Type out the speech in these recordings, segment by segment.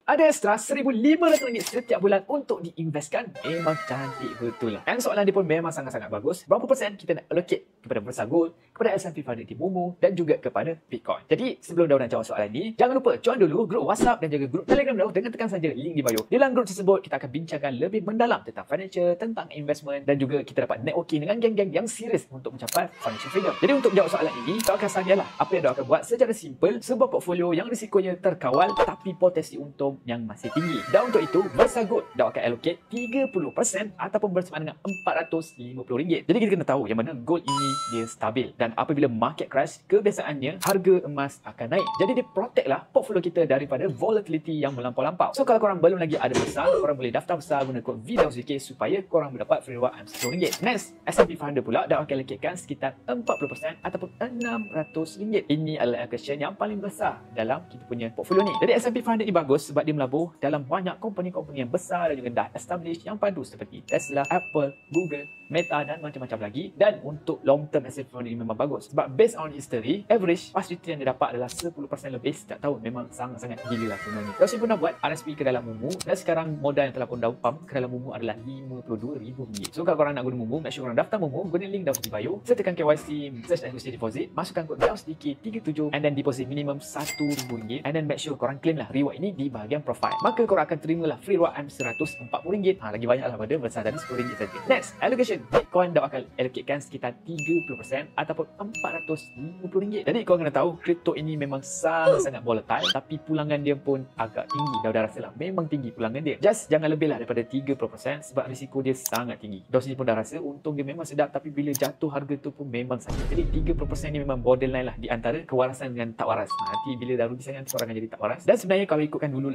Ada extra RM1,500 setiap bulan untuk diinvestkan. Memang cantik betul lah. Dan soalan dia pun memang sangat-sangat bagus. Berapa persen kita nak allocate kepada bursa gold, kepada S&P 500 di Momo dan juga kepada Bitcoin. Jadi sebelum Daud nak jawab soalan ni, jangan lupa join dulu grup WhatsApp dan juga grup Telegram Daud dengan tekan saja link di bio. Di dalam grup tersebut kita akan bincangkan lebih mendalam tentang financial, tentang investment dan juga kita dapat networking dengan geng-geng yang serius untuk mencapai financial freedom. Jadi untuk jawab soalan ini, Daud akan sahajalah apa yang Daud akan buat secara simple, sebuah portfolio yang risikonya terkawal tapi potensi untung yang masih tinggi. Dan untuk itu, bursa gold Daud akan allocate 30% ataupun bersama dengan RM450. Jadi kita kena tahu yang mana gold ini dia stabil dan apabila market crash, kebiasaannya harga emas akan naik. Jadi dia protect lah portfolio kita daripada volatility yang melampau-lampau. So kalau korang belum lagi ada besar, korang boleh daftar besar guna kod VDAUSDK supaya korang mendapat free reward RM10. Next, S&P 500 pula Daud akan allocatekan sekitar 40% ataupun RM600. Ini adalah allocation yang paling besar dalam kita punya portfolio ni. Jadi S&P 500 ni bagus sebab dia melabur dalam banyak company-company yang besar dan juga dah established yang padu seperti Tesla, Apple, Google, Meta dan macam-macam lagi. Dan untuk long term S&P 500 ini memang bagus sebab based on history, average past return yang dia dapat adalah 10% lebih setiap tahun. Memang sangat-sangat gila lah sebenarnya. Kalau saya pun nak buat RSP ke dalam Momo dan sekarang modal yang telah pun Daud pump ke dalam Momo adalah RM52,000. So kalau korang nak guna Momo, make sure korang daftar Momo, guna link Daud di bio, sertakan KYC, search and receive deposit, masukkan kod VDAUSDK37 and then deposit minimum RM1,000 and then make sure korang claim lah reward ini di bahagian profile. Maka korang akan terima lah free reward RM140. Lagi banyak lah pada besar tadi RM10 saja. Next, allocation Bitcoin Daud akan allocatekan sekitar 30% ataupun RM450. Jadi korang kena tahu kripto ini memang sangat volatile tapi pulangan dia pun agak tinggi. Daud dah rasa lah memang tinggi pulangan dia. Just jangan lebih lah daripada 30% sebab risiko dia sangat tinggi. Daud sendiri pun dah rasa untung dia memang sedap tapi bila jatuh harga tu pun memang sakit. Jadi 30% ni memang borderline lah di antara kewarasan dengan tak waras. Nanti bila dah rugi sangat korang akan jadi tak waras. Dan sebenarnya kalau ikutkan dulu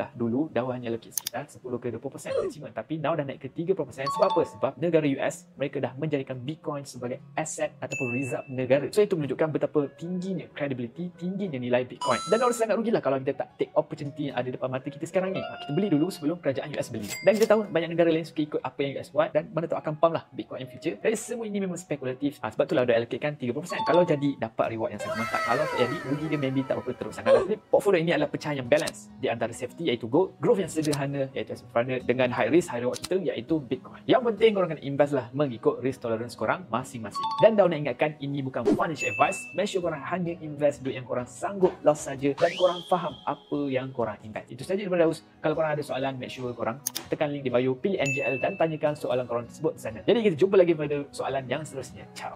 Daud hanya allocate sekitar 10 ke 20% maximum, tapi now dah naik ke 30%. Sebab apa? Sebab negara US mereka dah menjadikan Bitcoin sebagai aset ataupun reserve negara. So itu menunjukkan betapa tingginya credibility, tingginya nilai Bitcoin. Dan orang sangat rugilah kalau kita tak take opportunity yang ada depan mata kita sekarang ni. Kita beli dulu sebelum kerajaan US beli. Dan kita tahu banyak negara lain suka ikut apa yang US buat dan mana tahu akan pump lah Bitcoin in future. Jadi semua ini memang spekulatif. Sebab itulah dah allocatekan 30%. Kalau jadi dapat reward yang sangat mantap. Kalau tak jadi rugi dia maybe tak berapa teruk sangat. Jadi portfolio ini adalah pecahan yang balance di antara safety iaitu gold, growth yang sederhana iaitu S&P 500 dengan high risk high reward kita iaitu Bitcoin. Yang penting korang kena invest lah mengikut risk tolerance korang masing-masing. Dan Daud nak ingatkan ini bukan financial advice. Make sure korang hanya invest duit yang korang sanggup loss saja dan korang faham apa yang korang invest. Itu saja daripada Daus. Kalau korang ada soalan, make sure korang tekan link di bio, pilih NJL dan tanyakan soalan korang tersebut di sana. Jadi kita jumpa lagi pada soalan yang seterusnya. Ciao.